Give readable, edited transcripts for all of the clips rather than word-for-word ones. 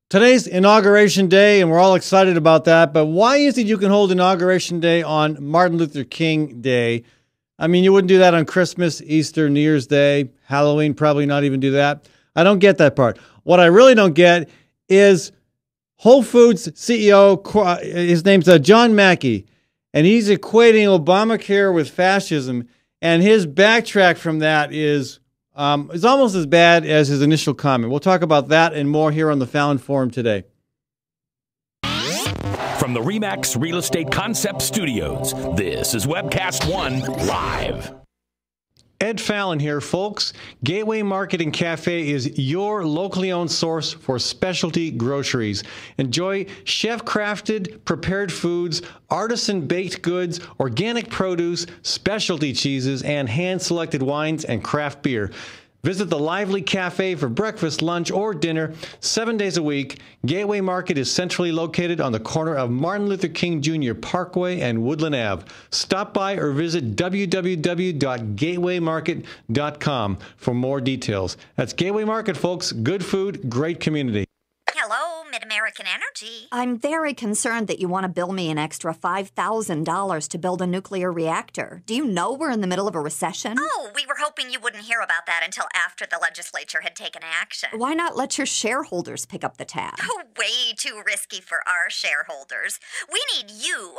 Today's Inauguration Day, and we're all excited about that. But why is it you can hold Inauguration Day on Martin Luther King Day? I mean, you wouldn't do that on Christmas, Easter, New Year's Day, Halloween, probably not even do that. I don't get that part. What I really don't get is Whole Foods CEO, his name's John Mackey, and he's equating Obamacare with fascism, and his backtrack from that is almost as bad as his initial comment. We'll talk about that and more here on the Fallon Forum today. From the RE/MAX Real Estate Concept Studios, this is Webcast One Live. Ed Fallon here, folks. Gateway Market and Cafe is your locally owned source for specialty groceries. Enjoy chef-crafted, prepared foods, artisan baked goods, organic produce, specialty cheeses, and hand-selected wines and craft beer. Visit the lively cafe for breakfast, lunch, or dinner 7 days a week. Gateway Market is centrally located on the corner of Martin Luther King Jr. Parkway and Woodland Ave. Stop by or visit www.gatewaymarket.com for more details. That's Gateway Market, folks. Good food, great community. Hello, Mid-American Energy. I'm very concerned that you want to bill me an extra $5,000 to build a nuclear reactor. Do you know we're in the middle of a recession? Oh, we were hoping you wouldn't hear about that until after the legislature had taken action. Why not let your shareholders pick up the tab? Oh, way too risky for our shareholders. We need you,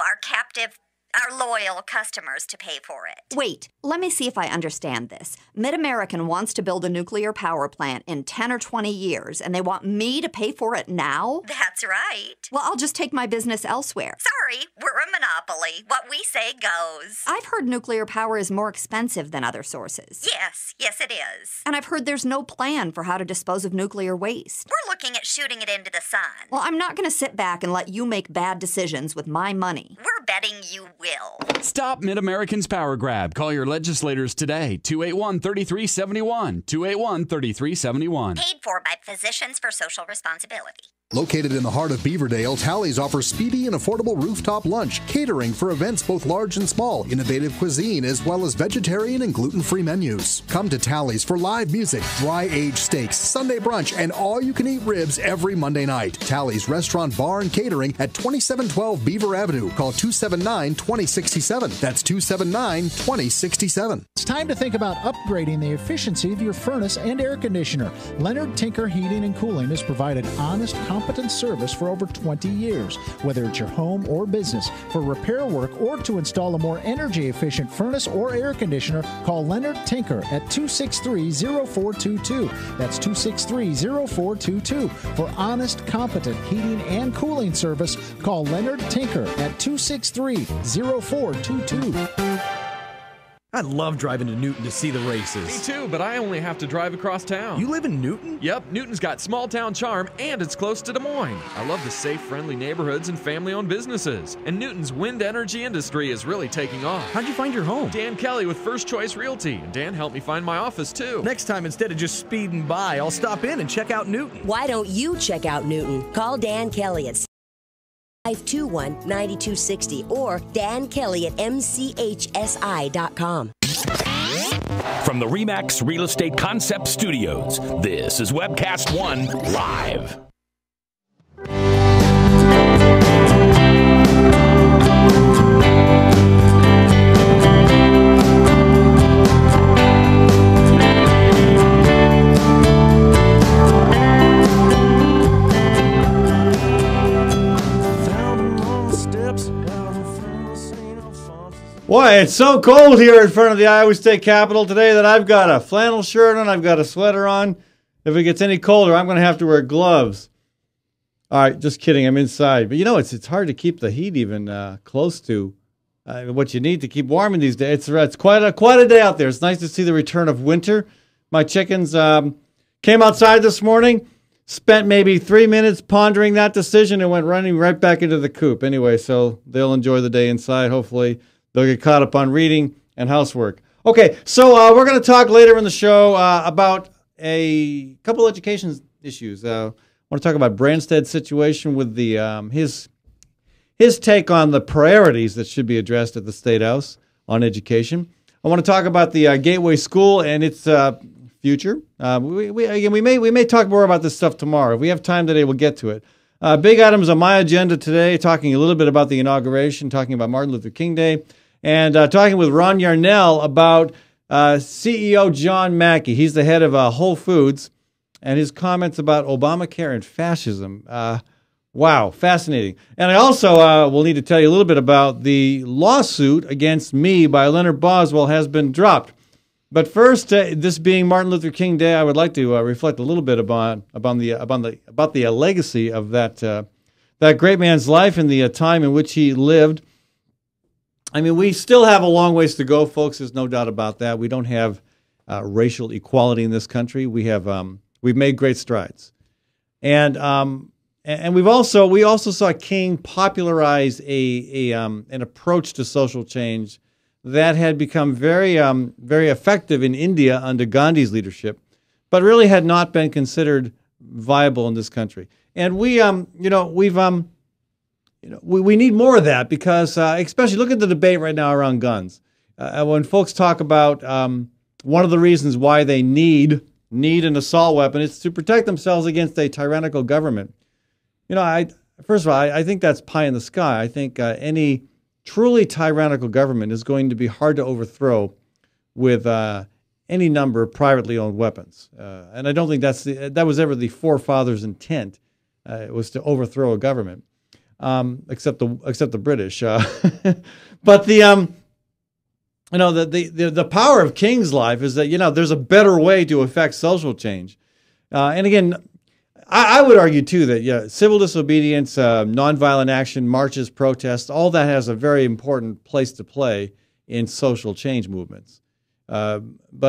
our loyal customers, to pay for it. Wait, let me see if I understand this. Mid-American wants to build a nuclear power plant in 10 or 20 years, and they want me to pay for it now? That's right. Well, I'll just take my business elsewhere. Sorry, we're a monopoly. What we say goes. I've heard nuclear power is more expensive than other sources. Yes it is. And I've heard there's no plan for how to dispose of nuclear waste. We're looking at shooting it into the sun. Well, I'm not going to sit back and let you make bad decisions with my money. We're betting you will. Stop Mid-American's power grab. Call your legislators today. 281-3371. 281-3371. Paid for by Physicians for Social Responsibility. Located in the heart of Beaverdale, Tally's offers speedy and affordable rooftop lunch, catering for events both large and small, innovative cuisine, as well as vegetarian and gluten-free menus. Come to Tally's for live music, dry-aged steaks, Sunday brunch, and all-you-can-eat ribs every Monday night. Tally's Restaurant, Bar, and Catering at 2712 Beaver Avenue. Call 279-2067. That's 279-2067. It's time to think about upgrading the efficiency of your furnace and air conditioner. Leonard Tinker Heating and Cooling has provided honest, competent service for over 20 years. Whether it's your home or business, for repair work or to install a more energy-efficient furnace or air conditioner, call Leonard Tinker at 263-0422. That's 263-0422. For honest, competent heating and cooling service, call Leonard Tinker at 263-0422. I love driving to Newton to see the races. Me too, but I only have to drive across town. You live in Newton? Yep, Newton's got small town charm and it's close to Des Moines. I love the safe, friendly neighborhoods and family-owned businesses. And Newton's wind energy industry is really taking off. How'd you find your home? Dan Kelly with First Choice Realty. And Dan helped me find my office too. Next time, instead of just speeding by, I'll stop in and check out Newton. Why don't you check out Newton? Call Dan Kelly at 521-9260 or Dan Kelly at mchsi.com. From the RE/MAX Real Estate Concept Studios, this is Webcast One Live. Boy, it's so cold here in front of the Iowa State Capitol today that I've got a flannel shirt on, I've got a sweater on. If it gets any colder, I'm going to have to wear gloves. All right, just kidding, I'm inside. But you know, it's hard to keep the heat even close to what you need to keep warm in these days. It's quite a day out there. It's nice to see the return of winter. My chickens came outside this morning, spent maybe 3 minutes pondering that decision and went running right back into the coop. Anyway, so they'll enjoy the day inside, hopefully. They'll get caught up on reading and housework. Okay, so we're going to talk later in the show about a couple education issues. I want to talk about Branstad's situation with the his take on the priorities that should be addressed at the State House on education. I want to talk about the Gateway School and its future. We may talk more about this stuff tomorrow. If we have time today, we'll get to it. Big items on my agenda today, talking a little bit about the inauguration, talking about Martin Luther King Day, and talking with Ron Yarnell about CEO John Mackey. He's the head of Whole Foods, and his comments about Obamacare and fascism. Wow, fascinating. And I also will need to tell you a little bit about the lawsuit against me by Leonard Boswell has been dropped. But first, this being Martin Luther King Day, I would like to reflect a little bit about the legacy of that great man's life and the time in which he lived. I mean, we still have a long ways to go, folks. There's no doubt about that. We don't have racial equality in this country. We've made great strides, and we also saw King popularize an approach to social change that had become very effective in India under Gandhi's leadership, but really had not been considered viable in this country. And we need more of that because, especially look at the debate right now around guns. When folks talk about one of the reasons why they need an assault weapon, it's to protect themselves against a tyrannical government. First of all, I think that's pie in the sky. I think any truly tyrannical government is going to be hard to overthrow with any number of privately owned weapons. And I don't think that was ever the forefathers' intent. It was to overthrow a government, except the British. But the power of King's life is that there's a better way to affect social change. And again, I would argue, too, that civil disobedience, nonviolent action, marches, protests, all that has a very important place to play in social change movements. But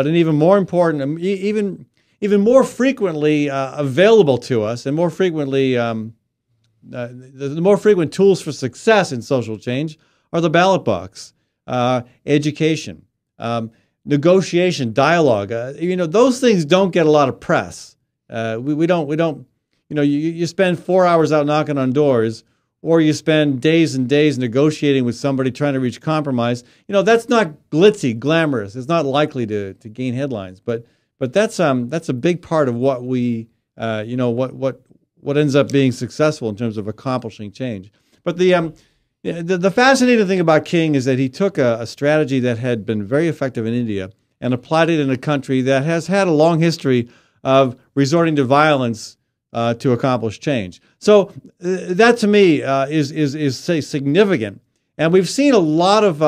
an even more important, even more frequently available to us and more frequently, the more frequent tools for success in social change are the ballot box, education, negotiation, dialogue. Those things don't get a lot of press. We don't. You spend 4 hours out knocking on doors, or you spend days and days negotiating with somebody trying to reach compromise. That's not glitzy, glamorous. It's not likely to gain headlines. But that's a big part of what we what ends up being successful in terms of accomplishing change. But the fascinating thing about King is that he took a strategy that had been very effective in India and applied it in a country that has had a long history of resorting to violence to accomplish change. So that to me is significant, and we've seen a lot of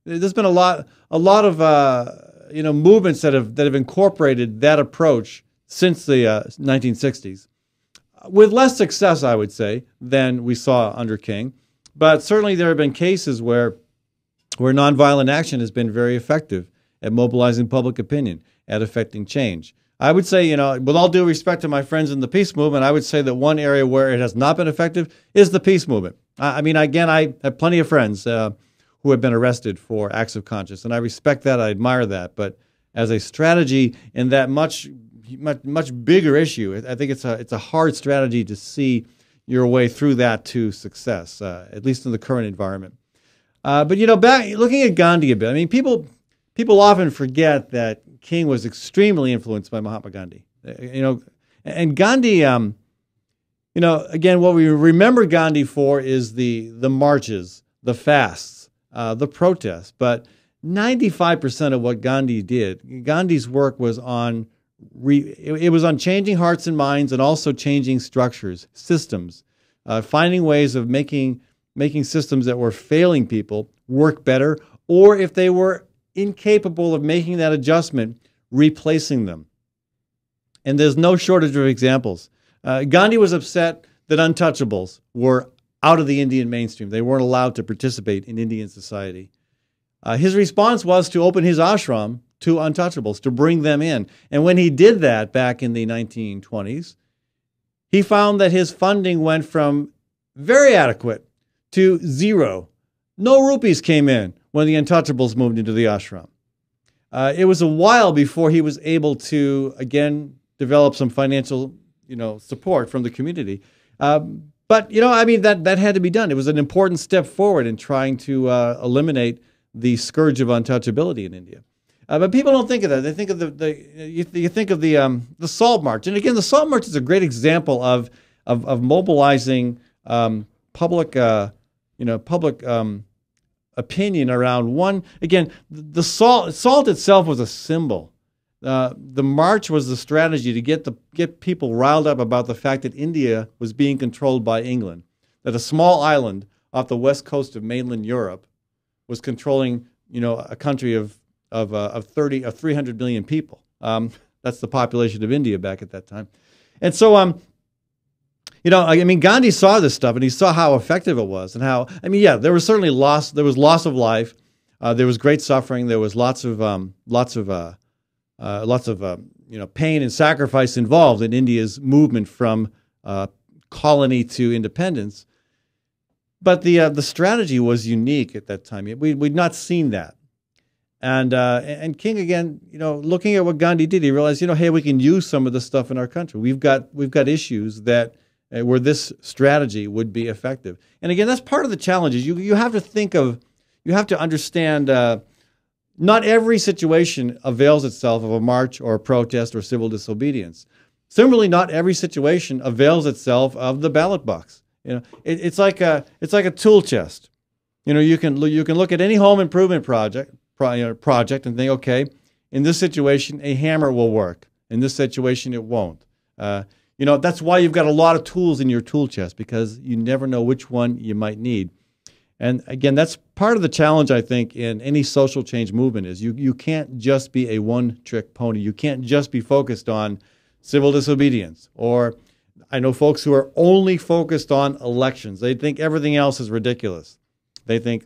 there's been a lot of movements that have incorporated that approach since the 1960s, with less success, I would say, than we saw under King. But certainly there have been cases where nonviolent action has been very effective at mobilizing public opinion, at affecting change. I would say, with all due respect to my friends in the peace movement, I would say that one area where it has not been effective is the peace movement. I have plenty of friends who have been arrested for acts of conscience, and I respect that, I admire that. But as a strategy in that much bigger issue, I think it's a hard strategy to see your way through that to success, at least in the current environment. But back looking at Gandhi a bit, I mean, people often forget that King was extremely influenced by Mahatma Gandhi. And Gandhi, again, what we remember Gandhi for is the marches, the fasts, the protests. But 95% of what Gandhi did, Gandhi's work was on changing hearts and minds, and also changing structures, systems, finding ways of making systems that were failing people work better, or if they were incapable of making that adjustment, replacing them. And there's no shortage of examples. Gandhi was upset that untouchables were out of the Indian mainstream. They weren't allowed to participate in Indian society. His response was to open his ashram to untouchables, to bring them in. And when he did that back in the 1920s, he found that his funding went from very adequate to zero. No rupees came in when the untouchables moved into the ashram. It was a while before he was able to, again, develop some financial, support from the community. But, that had to be done. It was an important step forward in trying to eliminate the scourge of untouchability in India. But people don't think of that. They think of you think of the Salt March, and again, the Salt March is a great example of mobilizing public public opinion around one. Again, the salt itself was a symbol. The march was the strategy to get people riled up about the fact that India was being controlled by England, that a small island off the west coast of mainland Europe was controlling, a country of 300 million people. That's the population of India back at that time. And so, Gandhi saw this stuff and he saw how effective it was and how, there was certainly loss. There was loss of life. There was great suffering. There was lots of pain and sacrifice involved in India's movement from colony to independence. But the strategy was unique at that time. We'd not seen that. And King, again, looking at what Gandhi did, he realized, hey, we can use some of this stuff in our country. We've got issues that where this strategy would be effective. And again, that's part of the challenge. Is you have to understand. Not every situation avails itself of a march or a protest or civil disobedience. Similarly, not every situation avails itself of the ballot box. It's like a tool chest. You can look at any home improvement project and think, okay, in this situation, a hammer will work. In this situation, it won't. That's why you've got a lot of tools in your tool chest, because you never know which one you might need. And again, that's part of the challenge, I think, in any social change movement is you can't just be a one-trick pony. You can't just be focused on civil disobedience. Or I know folks who are only focused on elections. They think everything else is ridiculous. They think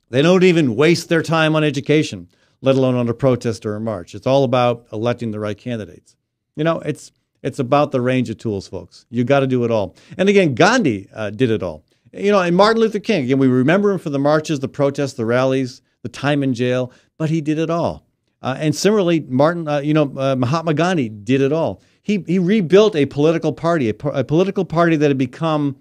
they don't even waste their time on education, let alone on a protest or a march. It's all about electing the right candidates. It's about the range of tools, folks. You got to do it all. And again, Gandhi did it all. And Martin Luther King, again, we remember him for the marches, the protests, the rallies, the time in jail, but he did it all. And similarly, Mahatma Gandhi did it all. He rebuilt a political party, a political party that had become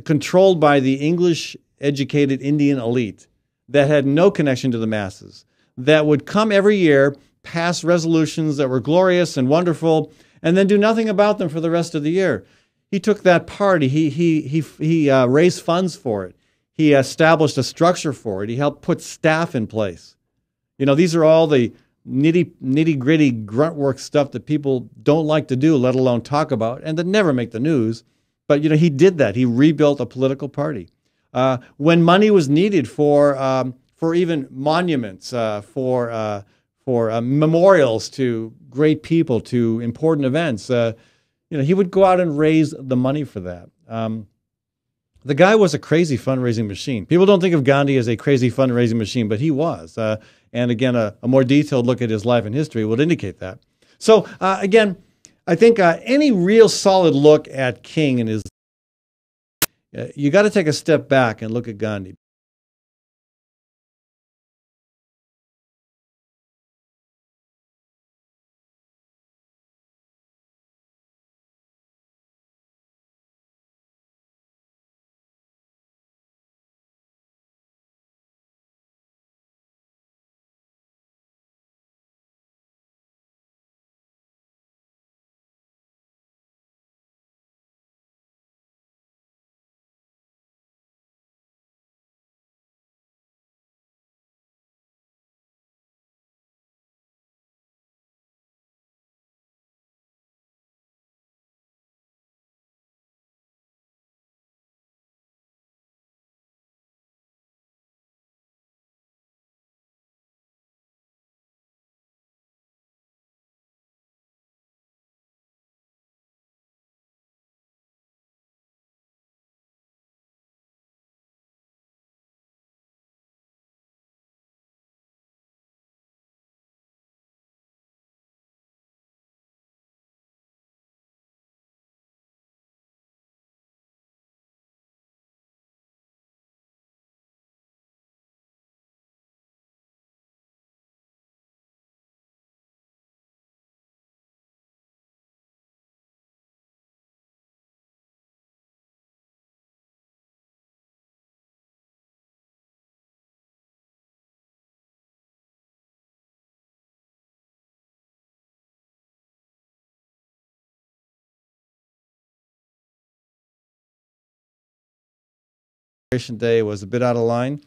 controlled by the English-educated Indian elite that had no connection to the masses, that would come every year, pass resolutions that were glorious and wonderful, and then do nothing about them for the rest of the year. He took that party. He raised funds for it. He established a structure for it. He helped put staff in place. These are all the nitty-gritty grunt work stuff that people don't like to do, let alone talk about, and that never make the news. But he did that. He rebuilt a political party. When money was needed for even monuments, for memorials to great people, to important events. He would go out and raise the money for that. The guy was a crazy fundraising machine. People don't think of Gandhi as a crazy fundraising machine, but he was. And again, a more detailed look at his life and history would indicate that. So again, I think any real solid look at King and his, you got to take a step back and look at Gandhi. Day was a bit out of line?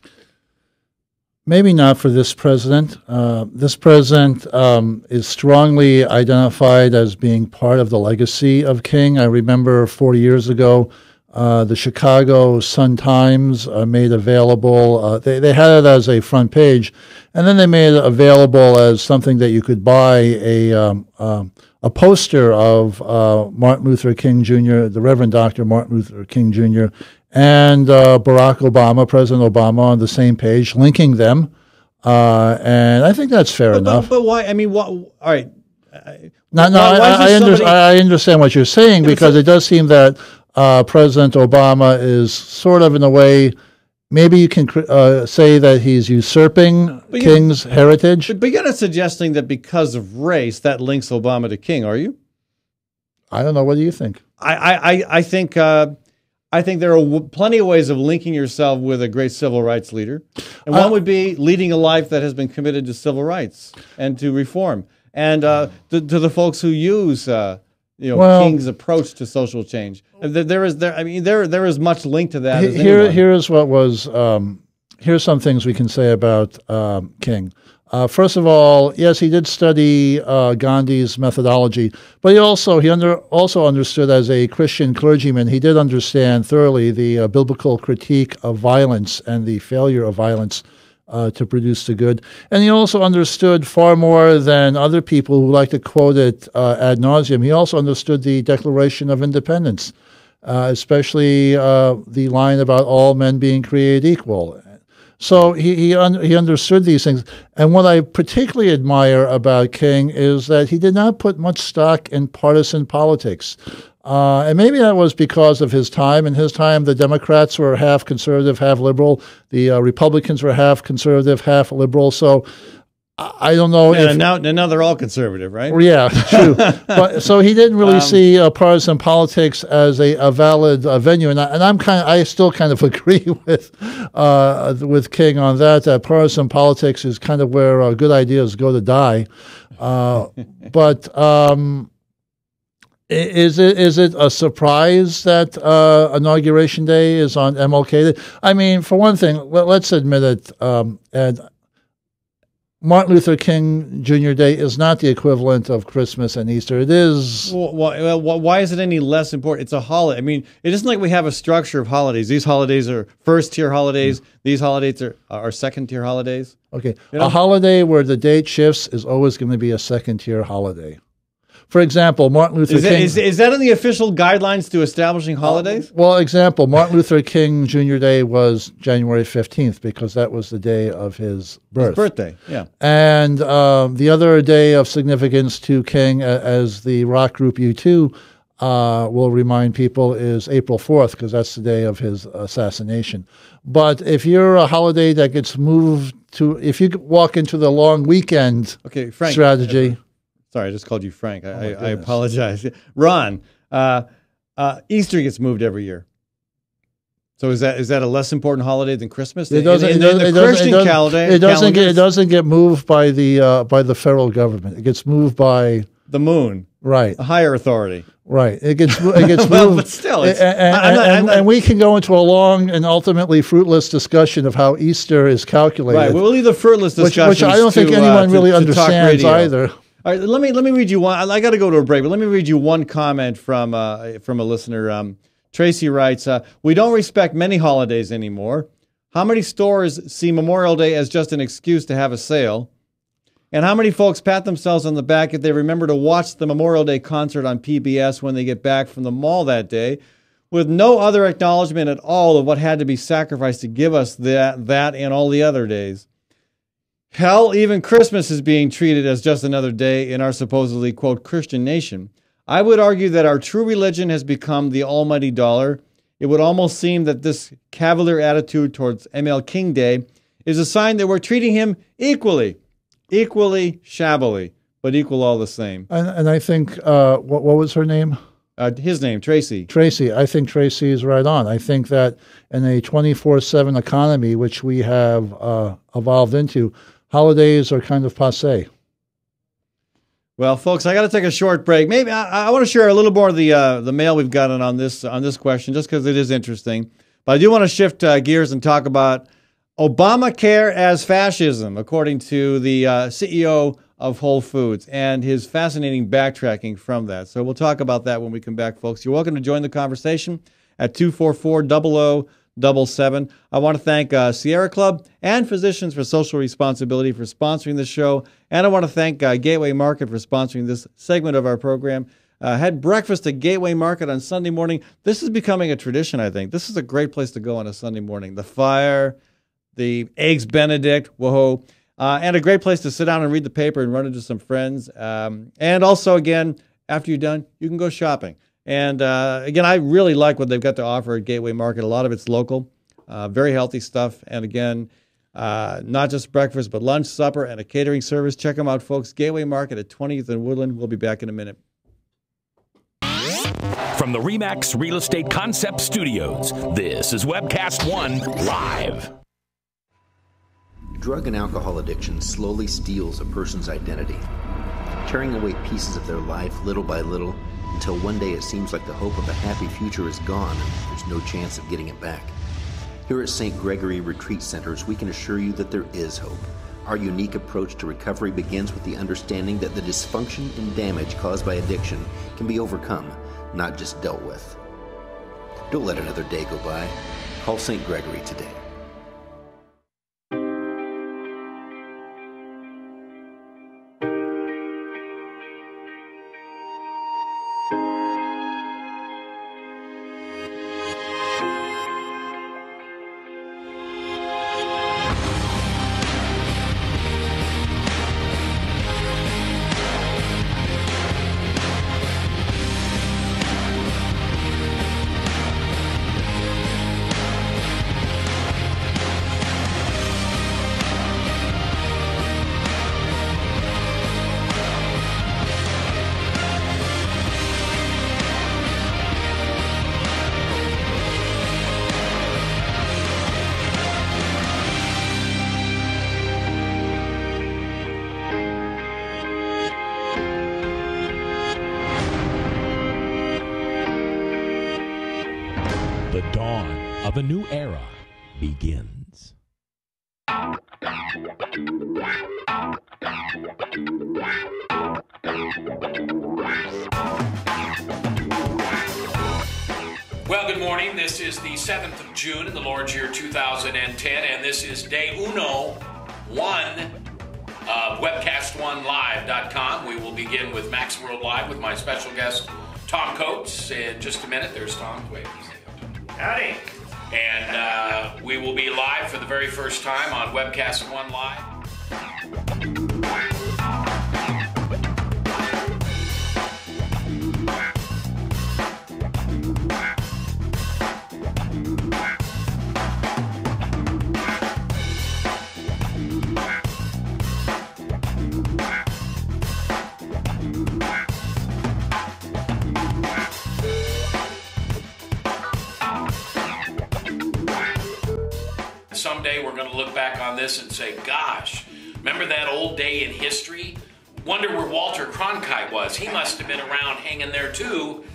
Maybe not for this president. This president is strongly identified as being part of the legacy of King. I remember 4 years ago, the Chicago Sun-Times made available, they had it as a front page, and then they made it available as something that you could buy, a poster of Martin Luther King Jr., the Reverend Dr. Martin Luther King Jr., and Barack Obama, President Obama, on the same page, linking them. And I think that's fair enough. But why? I mean, what? All right. I understand what you're saying, because it does seem that President Obama is sort of, in a way, maybe you can say that he's usurping King's heritage. But you're not suggesting that because of race, that links Obama to King, are you? I don't know. What do you think? I think there are plenty of ways of linking yourself with a great civil rights leader. And one would be leading a life that has been committed to civil rights and to reform. And to the folks who use King's approach to social change. There is much link to that. Here's some things we can say about King. First of all, yes, he did study Gandhi's methodology, but he also understood, as a Christian clergyman, he did understand thoroughly the biblical critique of violence and the failure of violence to produce the good. And he also understood, far more than other people who like to quote it ad nauseum, he also understood the Declaration of Independence, especially the line about all men being created equal. So he understood these things. And what I particularly admire about King is that he did not put much stock in partisan politics. And maybe that was because of his time. In his time, the Democrats were half conservative, half liberal. The Republicans were half conservative, half liberal. So I don't know. And now they're all conservative, right? Yeah, true. But so he didn't really see partisan politics as a valid venue, and I still kind of agree with King on that. That partisan politics is kind of where good ideas go to die. But is it a surprise that Inauguration Day is on MLK Day? I mean, for one thing, let's admit it, Ed. Martin Luther King Jr. Day is not the equivalent of Christmas and Easter. It is. Well, why is it any less important? It's a holiday. I mean, it isn't like we have a structure of holidays. These holidays are first-tier holidays. These holidays are second-tier holidays. Okay. A holiday where the date shifts is always going to be a second-tier holiday. For example, Martin Luther King... Is that in the official guidelines to establishing holidays? Example, Martin Luther King Jr. Day was January 15th because that was the day of his birth. His birthday, yeah. And the other day of significance to King, as the rock group U2 will remind people, is April 4th because that's the day of his assassination. But if you're a holiday that gets moved to... If you walk into the long weekend strategy... Sorry, I just called you Frank. I apologize. Ron, Easter gets moved every year. So is that a less important holiday than Christmas? It doesn't get moved by the federal government. It gets moved by the moon, right? A higher authority, right? It gets moved. But still, and we can go into a long and ultimately fruitless discussion of how Easter is calculated. Right. We'll leave the fruitless discussion, which I don't think anyone really understands either. All right, let me read you one. I got to go to a break, but let me read you one comment from a listener. Tracy writes, "We don't respect many holidays anymore. How many stores see Memorial Day as just an excuse to have a sale? And how many folks pat themselves on the back if they remember to watch the Memorial Day concert on PBS when they get back from the mall that day, with no other acknowledgement at all of what had to be sacrificed to give us that and all the other days? Hell, even Christmas is being treated as just another day in our supposedly, quote, Christian nation. I would argue that our true religion has become the almighty dollar. It would almost seem that this cavalier attitude towards ML King Day is a sign that we're treating him equally shabbily, but equal all the same." And I think, what was her name? His name, Tracy. Tracy. I think Tracy is right on. I think that in a 24/7 economy, which we have evolved into, holidays are kind of passé. Well, folks, I got to take a short break. Maybe I want to share a little more of the mail we've gotten on this question, just because it is interesting. But I do want to shift gears and talk about Obamacare as fascism, according to the CEO of Whole Foods, and his fascinating backtracking from that. So we'll talk about that when we come back, folks. You're welcome to join the conversation at 244-0077. I want to thank Sierra Club and Physicians for Social Responsibility for sponsoring this show. And I want to thank Gateway Market for sponsoring this segment of our program. Had breakfast at Gateway Market on Sunday morning. This is becoming a tradition, I think. This is a great place to go on a Sunday morning. The fire, the Eggs Benedict, whoa, and a great place to sit down and read the paper and run into some friends. And also, again, after you're done, you can go shopping. And again, I really like what they've got to offer at Gateway Market. A lot of it's local, very healthy stuff. And again, not just breakfast, but lunch, supper, and a catering service. Check them out, folks. Gateway Market at 20th and Woodland. We'll be back in a minute. From the RE/MAX Real Estate Concept Studios, this is Webcast One Live. Drug and alcohol addiction slowly steals a person's identity, tearing away pieces of their life little by little until one day it seems like the hope of a happy future is gone and there's no chance of getting it back. Here at St. Gregory Retreat Centers, we can assure you that there is hope. Our unique approach to recovery begins with the understanding that the dysfunction and damage caused by addiction can be overcome, not just dealt with. Don't let another day go by. Call St. Gregory today. The dawn of a new era begins. Well, good morning. This is the 7th of June in the Lord's year 2010, and this is day 101 of WebcastOneLive.com. We will begin with Max World Live with my special guest, Tom Coates. In just a minute, there's Tom. Wait. Howdy. And we will be live for the very first time on Webcast One Live. Someday we're going to look back on this and say, gosh, remember that old day in history? Wonder where Walter Cronkite was. He must have been around hanging there too.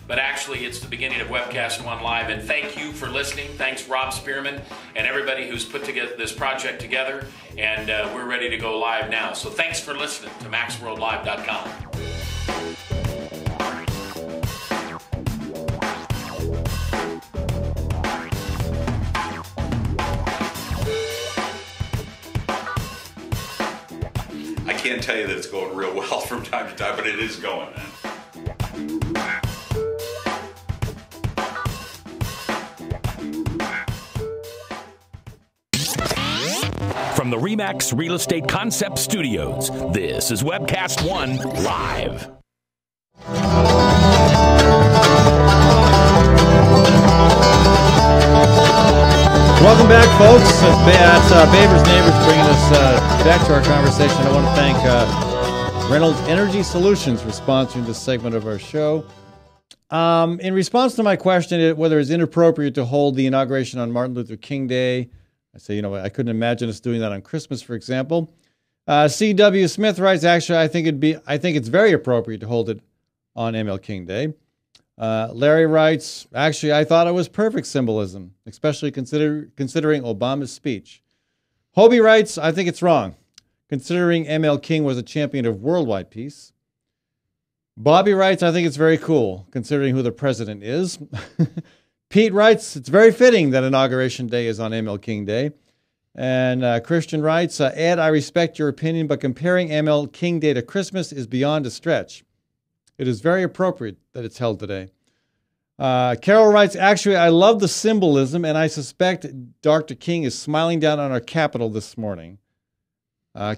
But actually, it's the beginning of Webcast One Live. And thank you for listening. Thanks, Rob Spearman, and everybody who's put together this project together. And we're ready to go live now. So thanks for listening to MaxWorldLive.com. I can't tell you that it's going real well from time to time, but it is going, man. From the RE/MAX Real Estate Concept Studios, this is Webcast One Live. Welcome back, folks. It's Baber's Neighbors bringing us back to our conversation. I want to thank Reynolds Energy Solutions for sponsoring this segment of our show. In response to my question whether it's inappropriate to hold the inauguration on Martin Luther King Day, I say, I couldn't imagine us doing that on Christmas, for example. C.W. Smith writes, actually, I think it's very appropriate to hold it on ML King Day. Larry writes, actually, I thought it was perfect symbolism, especially considering Obama's speech. Hobie writes, I think it's wrong, considering ML King was a champion of worldwide peace. Bobby writes, I think it's very cool, considering who the president is. Pete writes, it's very fitting that Inauguration Day is on ML King Day. And Christian writes, Ed, I respect your opinion, but comparing ML King Day to Christmas is beyond a stretch. It is very appropriate that it's held today. Carol writes, actually, I love the symbolism, and I suspect Dr. King is smiling down on our Capitol this morning.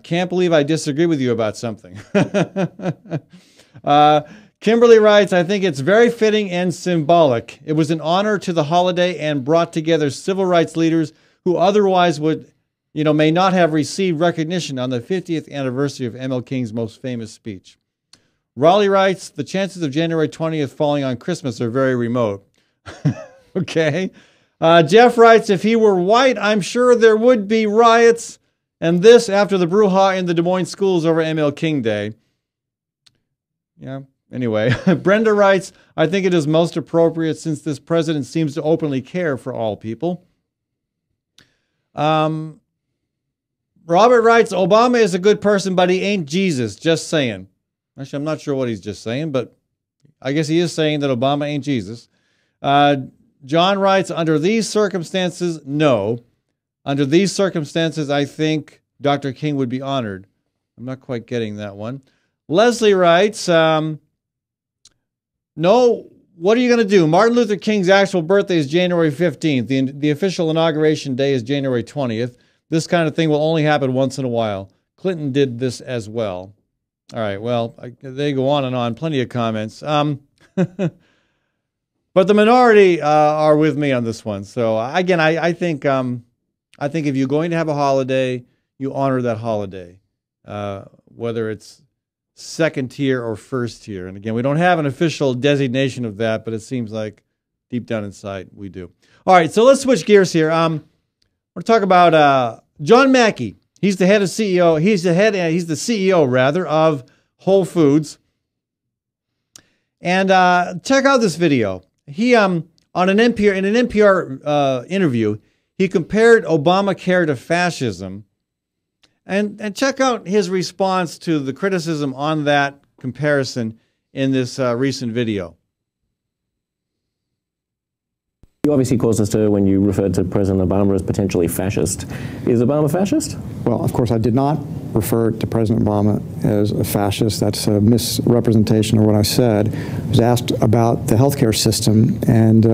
Can't believe I disagree with you about something. Kimberly writes, I think it's very fitting and symbolic. It was an honor to the holiday and brought together civil rights leaders who otherwise would, may not have received recognition on the 50th anniversary of ML King's most famous speech. Raleigh writes, the chances of January 20th falling on Christmas are very remote. Okay. Jeff writes, if he were white, I'm sure there would be riots. And this after the brouhaha in the Des Moines schools over ML King Day. Yeah. Anyway, Brenda writes, I think it is most appropriate since this president seems to openly care for all people. Robert writes, Obama is a good person, but he ain't Jesus. Just saying. Actually, I'm not sure what he's just saying, but I guess he is saying that Obama ain't Jesus. John writes, under these circumstances, no. Under these circumstances, I think Dr. King would be honored. I'm not quite getting that one. Leslie writes, no, what are you going to do? Martin Luther King's actual birthday is January 15th. The official inauguration day is January 20th. This kind of thing will only happen once in a while. Clinton did this as well. All right, well, they go on and on. Plenty of comments. But the minority are with me on this one. So, again, I think if you're going to have a holiday, you honor that holiday, whether it's second tier or first tier. And again, we don't have an official designation of that, but it seems like deep down inside we do. All right, so let's switch gears here. We're going to talk about John Mackey. He's the head of CEO. He's the CEO rather of Whole Foods. And check out this video. He in an NPR interview, he compared Obamacare to fascism. And check out his response to the criticism on that comparison in this recent video. You obviously caused us to, when you referred to President Obama as potentially fascist. Is Obama fascist? Well, of course, I did not refer to President Obama as a fascist. That's a misrepresentation of what I said. I was asked about the healthcare system, and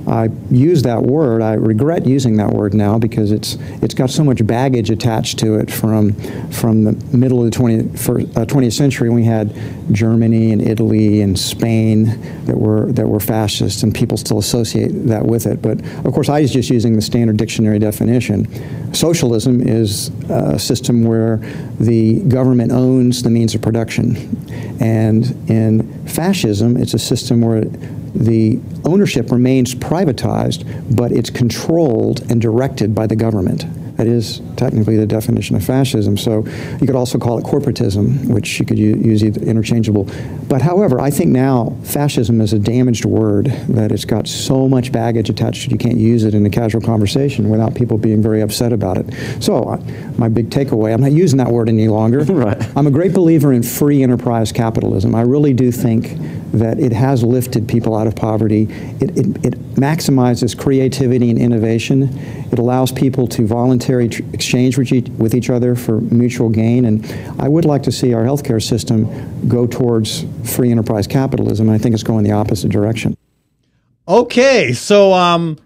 I used that word. I regret using that word now because it's got so much baggage attached to it from the middle of the 20th century when we had Germany and Italy and Spain that were fascist, and people still associate that with it. But of course, I was just using the standard dictionary definition. Socialism is a system where the government owns the means of production, and in fascism, it's a system where the ownership remains privatized, but it's controlled and directed by the government. That is technically the definition of fascism. So you could also call it corporatism, which you could use interchangeable. But however, I think now fascism is a damaged word, that it's got so much baggage attached to it, you can't use it in a casual conversation without people being very upset about it. So my big takeaway, I'm not using that word any longer. Right. I'm a great believer in free enterprise capitalism. I really do think that it has lifted people out of poverty. It maximizes creativity and innovation. It allows people to voluntarily exchange with each other for mutual gain. And I would like to see our healthcare system go towards free enterprise capitalism. I think it's going the opposite direction. Okay, so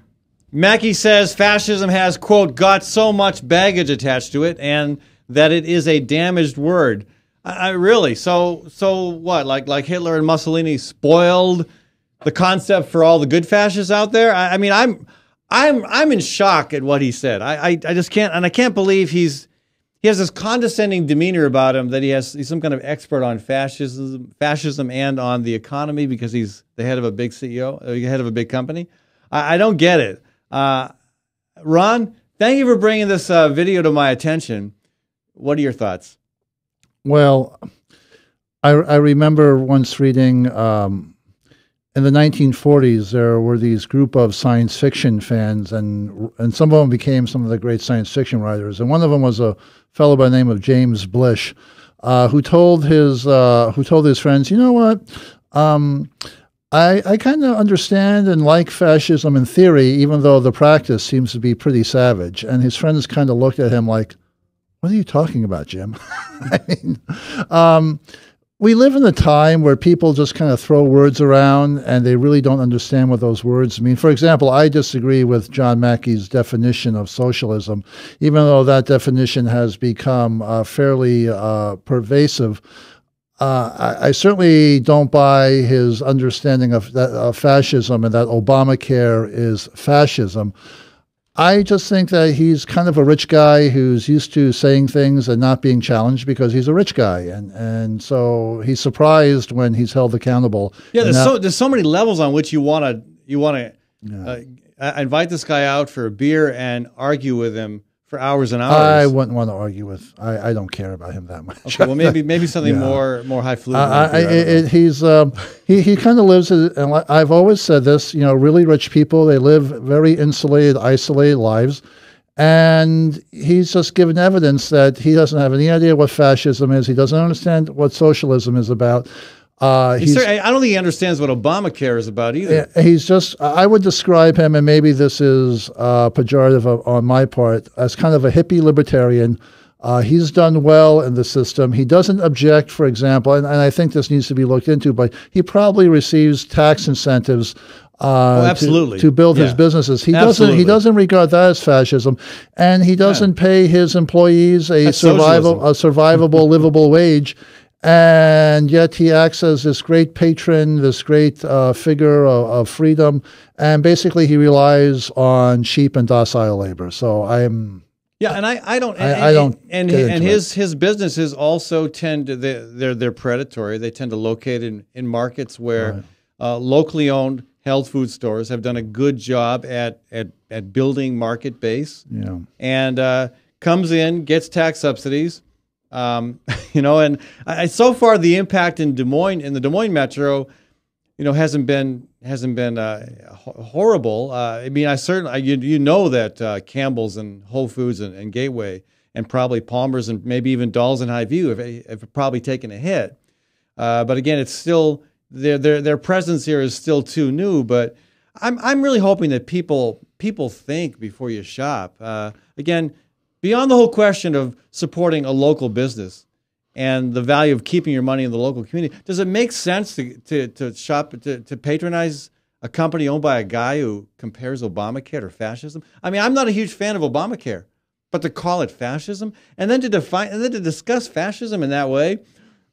Mackey says fascism has, quote, got so much baggage attached to it and that it is a damaged word. Really? So what? Like Hitler and Mussolini spoiled the concept for all the good fascists out there? I mean, I'm in shock at what he said. I just can't, and I can't believe he has this condescending demeanor about him, that he's some kind of expert on fascism and on the economy because he's the head of a big CEO, head of a big company. I don't get it. Ron, thank you for bringing this video to my attention. What are your thoughts? Well, I remember once reading an in the 1940s, there were these group of science fiction fans, and some of them became some of the great science fiction writers. And one of them was a fellow by the name of James Blish, who told his friends, you know what, I kind of understand and like fascism in theory, even though the practice seems to be pretty savage. And his friends kind of looked at him like, what are you talking about, Jim? I mean, we live in a time where people just kind of throw words around and they really don't understand what those words mean. For example, I disagree with John Mackey's definition of socialism, even though that definition has become fairly pervasive. I certainly don't buy his understanding of fascism and that Obamacare is fascism. I just think that he's kind of a rich guy who's used to saying things and not being challenged because he's a rich guy, and so he's surprised when he's held accountable. Yeah, there's so many levels on which you want to invite this guy out for a beer and argue with him for hours and hours. I wouldn't want to argue with. I don't care about him that much. Okay, well maybe something more highfalutin. He kind of lives. And I've always said this. You know, really rich people, they live very insulated, isolated lives, and he's just given evidence that he doesn't have any idea what fascism is. He doesn't understand what socialism is about. I don't think he understands what Obamacare is about either. He's just, I would describe him, and maybe this is pejorative on my part, as kind of a hippie libertarian. He's done well in the system. He doesn't object, for example, and I think this needs to be looked into, but he probably receives tax incentives to build his businesses. He doesn't regard that as fascism, and he doesn't pay his employees a survivable, livable wage. And yet he acts as this great patron, this great figure of freedom, and basically he relies on cheap and docile labor. So and his businesses also tend to they're predatory. They tend to locate in markets where locally owned health food stores have done a good job at building market base. Yeah, and comes in, gets tax subsidies. And so far the impact in the Des Moines metro, hasn't been horrible. I mean, you know that Campbell's and Whole Foods and Gateway and probably Palmer's and maybe even Dolls and Highview have probably taken a hit. But again, it's still their presence here is still too new. But I'm really hoping that people think before you shop. Again, beyond the whole question of supporting a local business and the value of keeping your money in the local community, does it make sense to patronize a company owned by a guy who compares Obamacare to fascism? I mean, I'm not a huge fan of Obamacare, but to call it fascism and then to discuss fascism in that way,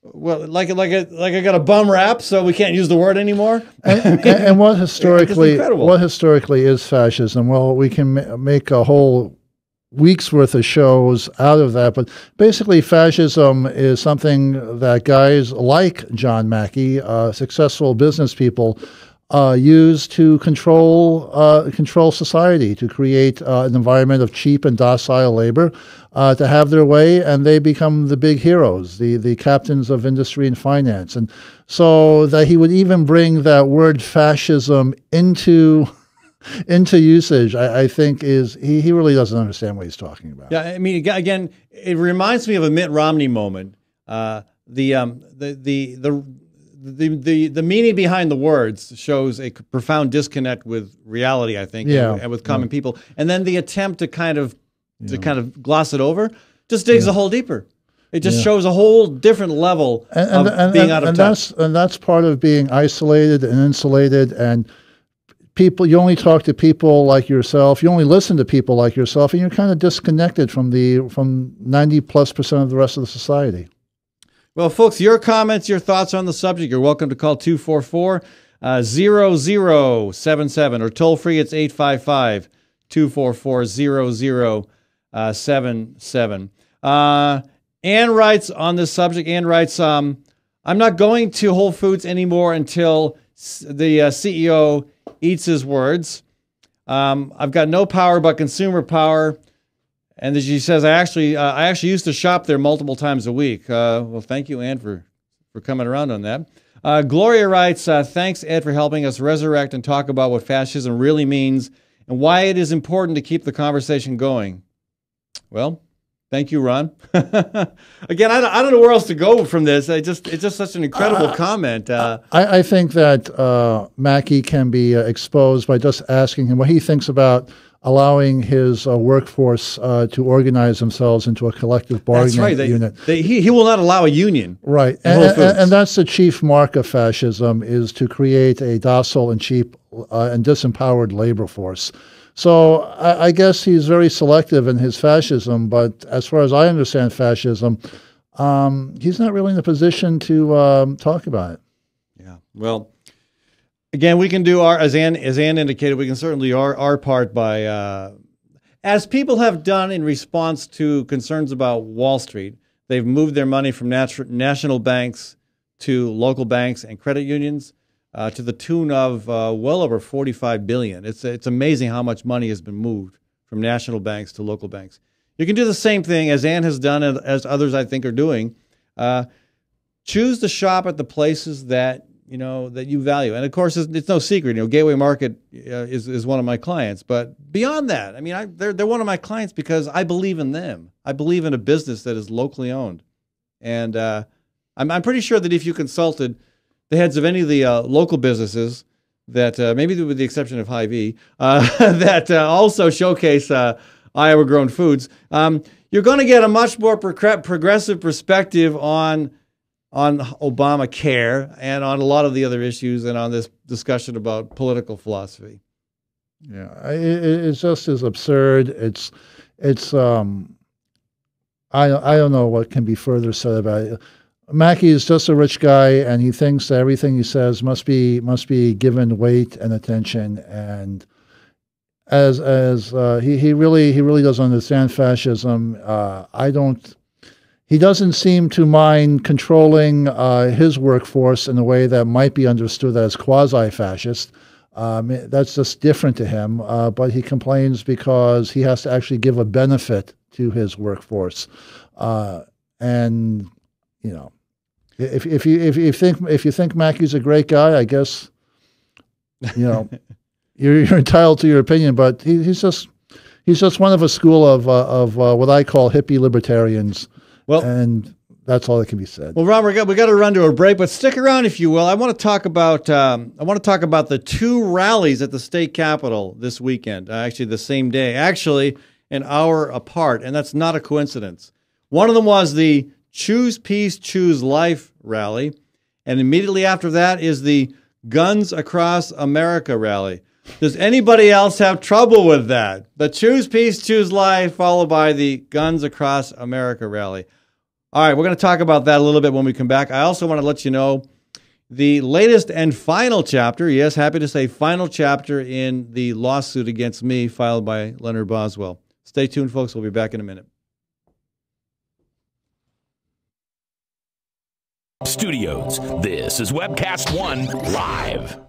well, like I got a bum rap, so we can't use the word anymore. And what historically is fascism? Well, we can make a whole week's worth of shows out of that, but basically fascism is something that guys like John Mackey, successful business people, use to control society, to create an environment of cheap and docile labor, to have their way, and they become the big heroes, the captains of industry and finance. And so that he would even bring that word fascism into usage, I think he really doesn't understand what he's talking about. Yeah, I mean, again, it reminds me of a Mitt Romney moment. The meaning behind the words shows a profound disconnect with reality, I think, and with common people. And then the attempt to kind of gloss it over just digs a hole deeper. It just shows a whole different level of being out of touch. And that's part of being isolated and insulated and. You only talk to people like yourself. You only listen to people like yourself, and you're kind of disconnected from 90+% of the rest of the society. Well, folks, your comments, your thoughts on the subject, you're welcome to call 244-0077 or toll free. It's 855-244-0077. Ann writes on this subject. Ann writes, "I'm not going to Whole Foods anymore until the CEO." Eats his words. I've got no power but consumer power. And then she says, I actually used to shop there multiple times a week. Well, thank you, Ann, for coming around on that. Gloria writes, thanks, Ed, for helping us resurrect and talk about what fascism really means and why it is important to keep the conversation going. Well, thank you, Ron. Again, I don't know where else to go from this. It's just such an incredible comment. I think that Mackey can be exposed by just asking him what he thinks about allowing his workforce to organize themselves into a collective bargaining unit. He will not allow a union. Right. And that's the chief mark of fascism, is to create a docile and cheap and disempowered labor force. So I guess he's very selective in his fascism, but as far as I understand fascism, he's not really in a position to talk about it. Yeah. Well, again, we can do as Ann indicated, we can certainly do our part by, as people have done in response to concerns about Wall Street, they've moved their money from national banks to local banks and credit unions. To the tune of well over $45 billion. It's amazing how much money has been moved from national banks to local banks. You can do the same thing as Ann has done, and as others I think are doing. Choose to shop at the places that you value, and of course it's no secret. Gateway Market is one of my clients, but beyond that, I mean, they're one of my clients because I believe in them. I believe in a business that is locally owned, and I'm pretty sure that if you consulted the heads of any of the local businesses that, maybe with the exception of Hy-Vee, that also showcase Iowa-grown foods, you're going to get a much more progressive perspective on Obamacare and on a lot of the other issues and on this discussion about political philosophy. Yeah, it's just as absurd. I don't know what can be further said about it. Mackey is just a rich guy, and he thinks that everything he says must be given weight and attention. And as he really doesn't understand fascism. He doesn't seem to mind controlling his workforce in a way that might be understood as quasi-fascist. That's just different to him. But he complains because he has to actually give a benefit to his workforce, and If you think Mackey's a great guy, I guess you're entitled to your opinion. But he's just one of a school of what I call hippie libertarians. Well, and that's all that can be said. Well, Ron, we got to run to a break, but stick around if you will. I want to talk about the two rallies at the state capitol this weekend. Actually, the same day, actually an hour apart, and that's not a coincidence. One of them was the Choose Peace, Choose Life rally. And immediately after that is the Guns Across America rally. Does anybody else have trouble with that? The Choose Peace, Choose Life, followed by the Guns Across America rally. All right, we're going to talk about that a little bit when we come back. I also want to let you know the latest and final chapter, yes, happy to say final chapter in the lawsuit against me filed by Leonard Boswell. Stay tuned, folks. We'll be back in a minute. Studios. This is Webcast One Live.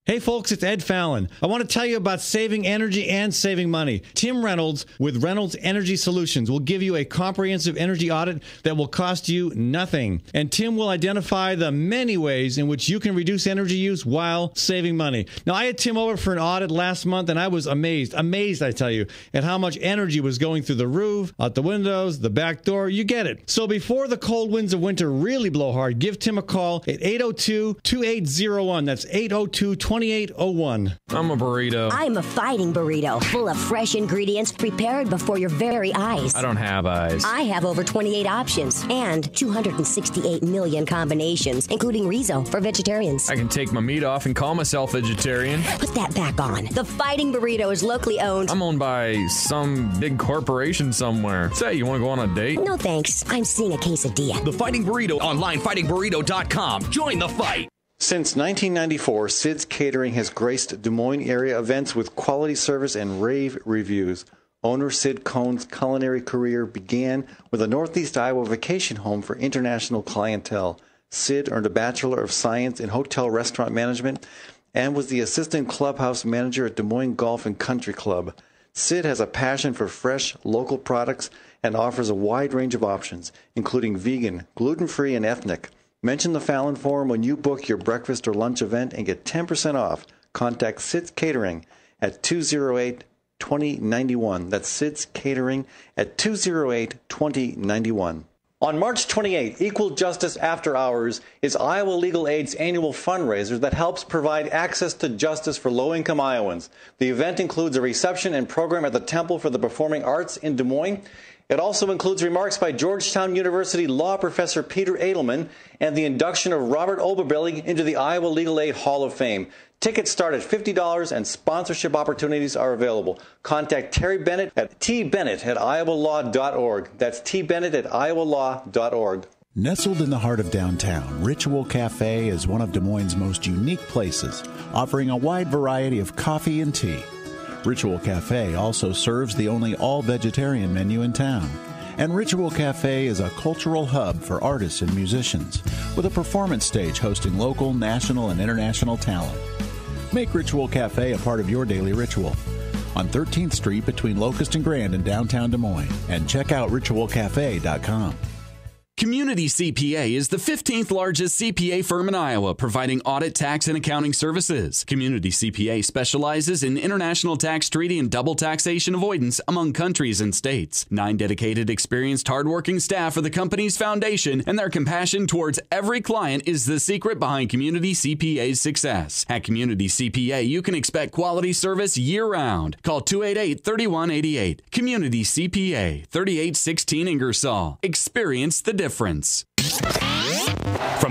Hey folks, it's Ed Fallon. I want to tell you about saving energy and saving money. Tim Reynolds with Reynolds Energy Solutions will give you a comprehensive energy audit that will cost you nothing. And Tim will identify the many ways in which you can reduce energy use while saving money. Now, I had Tim over for an audit last month, and I was amazed, I tell you, at how much energy was going through the roof, out the windows, the back door. You get it. So before the cold winds of winter really blow hard, give Tim a call at 802-2801. That's 802-2801. I'm a burrito. I'm a fighting burrito, full of fresh ingredients prepared before your very eyes. I don't have eyes. I have over 28 options and 268 million combinations, including Rizo for vegetarians. I can take my meat off and call myself vegetarian. Put that back on. The Fighting Burrito is locally owned. I'm owned by some big corporation somewhere. Say, you want to go on a date? No thanks. I'm seeing a quesadilla. The Fighting Burrito online, fightingburrito.com. Join the fight. Since 1994, Sid's Catering has graced Des Moines area events with quality service and rave reviews. Owner Sid Cohn's culinary career began with a Northeast Iowa vacation home for international clientele. Sid earned a Bachelor of Science in Hotel Restaurant Management and was the assistant clubhouse manager at Des Moines Golf and Country Club. Sid has a passion for fresh, local products and offers a wide range of options, including vegan, gluten-free, and ethnic. Mention the Fallon Forum when you book your breakfast or lunch event and get 10% off. Contact Sid's Catering at 208-2091. That's Sid's Catering at 208-2091. On March 28th, Equal Justice After Hours is Iowa Legal Aid's annual fundraiser that helps provide access to justice for low-income Iowans. The event includes a reception and program at the Temple for the Performing Arts in Des Moines. It also includes remarks by Georgetown University law professor Peter Edelman and the induction of Robert Oberbelly into the Iowa Legal Aid Hall of Fame. Tickets start at $50 and sponsorship opportunities are available. Contact Terry Bennett at tbennett@iowalaw.org. That's tbennett@iowalaw.org. Nestled in the heart of downtown, Ritual Cafe is one of Des Moines' most unique places, offering a wide variety of coffee and tea. Ritual Cafe also serves the only all-vegetarian menu in town. And Ritual Cafe is a cultural hub for artists and musicians, with a performance stage hosting local, national, and international talent. Make Ritual Cafe a part of your daily ritual. On 13th Street between Locust and Grand in downtown Des Moines. And check out ritualcafe.com. Community CPA is the 15th largest CPA firm in Iowa, providing audit, tax, and accounting services. Community CPA specializes in international tax treaty and double taxation avoidance among countries and states. 9 dedicated, experienced, hardworking staff are the company's foundation, and their compassion towards every client is the secret behind Community CPA's success. At Community CPA, you can expect quality service year-round. Call 288-3188. Community CPA, 3816 Ingersoll. Experience the difference. From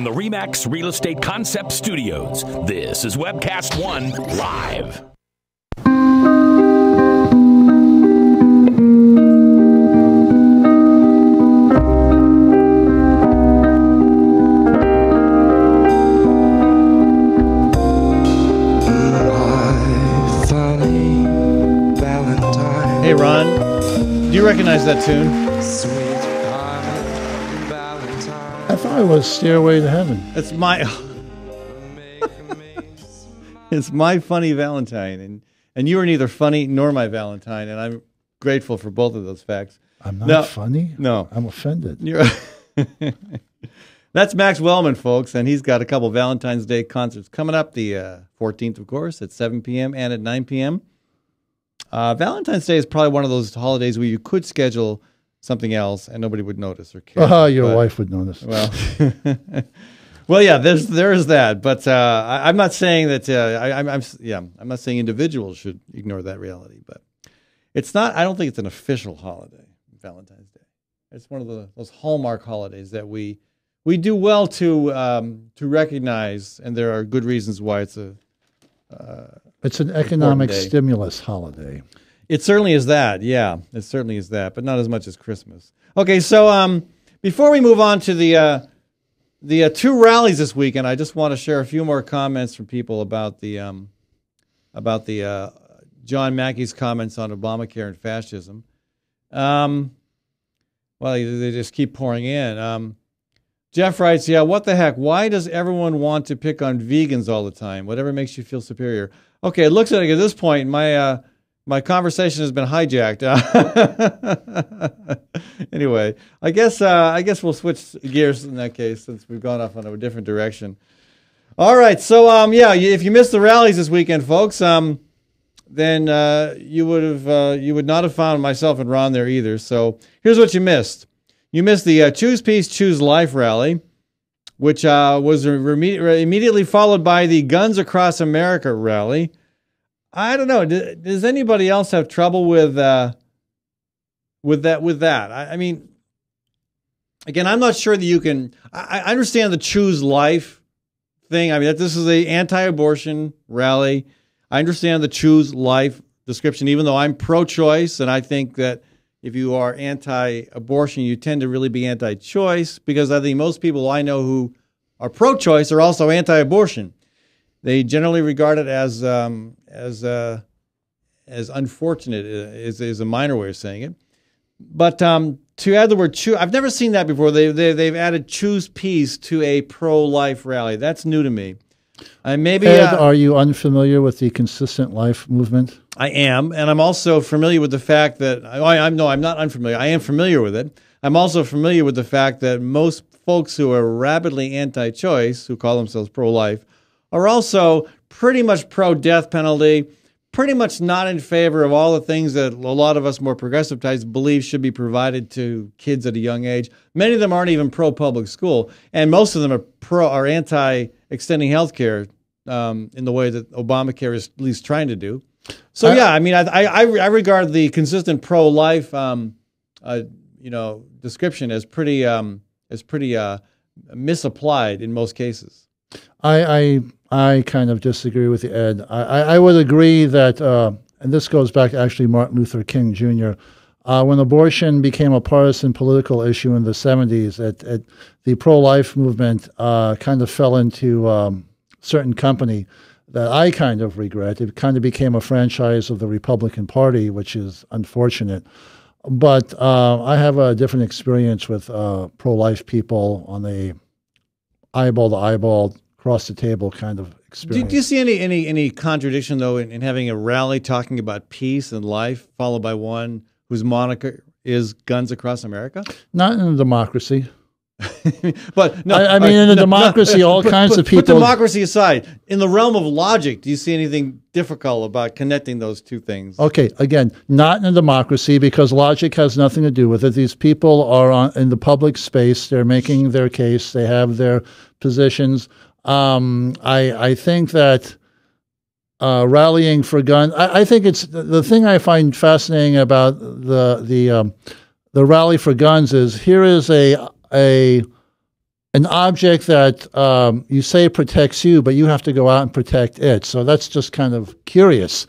the RE/MAX Real Estate Concept Studios, this is Webcast One Live. Hey Ron, do you recognize that tune? I thought it was Stairway to Heaven. It's my it's my funny Valentine, and you are neither funny nor my Valentine, and I'm grateful for both of those facts. I'm not funny? No. I'm offended. That's Max Wellman, folks, and he's got a couple Valentine's Day concerts coming up, the 14th, of course, at 7 p.m. and at 9 p.m. Valentine's Day is probably one of those holidays where you could schedule something else and nobody would notice or care. Your wife would notice. Well, well, yeah, there's that. But I'm not saying that. I'm not saying individuals should ignore that reality. But it's not. I don't think it's an official holiday, Valentine's Day. It's one of those hallmark holidays that we do well to recognize, and there are good reasons why it's a. It's an economic stimulus holiday. It certainly is that, yeah. It certainly is that, but not as much as Christmas. Okay, so before we move on to the 2 rallies this weekend, I just want to share a few more comments from people about the John Mackey's comments on Obamacare and fascism. Well, they just keep pouring in. Jeff writes, yeah, what the heck? Why does everyone want to pick on vegans all the time? Whatever makes you feel superior. Okay, it looks like at this point, my conversation has been hijacked. Anyway, I guess we'll switch gears in that case since we've gone off on a different direction. All right, so if you missed the rallies this weekend, folks, then you would not have found myself and Ron there either. So here's what you missed. You missed the Choose Peace, Choose Life rally, which was immediately followed by the Guns Across America rally. I don't know. Does anybody else have trouble with that? I mean, again, I'm not sure that you can. I understand the Choose Life thing. I mean, this is an anti-abortion rally. I understand the Choose Life description, even though I'm pro-choice, and I think that if you are anti-abortion, you tend to really be anti-choice, because I think most people I know who are pro-choice are also anti-abortion. They generally regard it as unfortunate is a minor way of saying it. But to add the word choose, I've never seen that before. They've added Choose Peace to a pro-life rally. That's new to me. Maybe Ed, are you unfamiliar with the Consistent Life movement? I am, and I'm also familiar with the fact that I'm not unfamiliar. I am familiar with it. I'm also familiar with the fact that most folks who are rabidly anti-choice, who call themselves pro-life, are also pretty much pro-death penalty, pretty much not in favor of all the things that a lot of us more progressive types believe should be provided to kids at a young age. Many of them aren't even pro-public school, and most of them are anti-extending health care in the way that Obamacare is at least trying to do. So yeah, I mean, I regard the consistent pro-life, description as pretty misapplied in most cases. I kind of disagree with you, Ed. I would agree that, and this goes back to actually Martin Luther King Jr., when abortion became a partisan political issue in the 70s, the pro-life movement kind of fell into certain company that I kind of regret. It kind of became a franchise of the Republican Party, which is unfortunate. But I have a different experience with pro-life people on the eyeball-to-eyeball, across-the-table kind of experience. Do you see any contradiction, though, in having a rally talking about peace and life, followed by one whose moniker is Guns Across America? Not in a democracy. But no, I mean, in a democracy, all kinds of people. Put democracy aside. In the realm of logic, do you see anything difficult about connecting those two things? Okay, again, not in a democracy because logic has nothing to do with it. These people are in the public space. They're making their case. They have their positions. I think that rallying for guns. I think it's the thing I find fascinating about the rally for guns is here is an object that you say protects you, but you have to go out and protect it. So that's just kind of curious.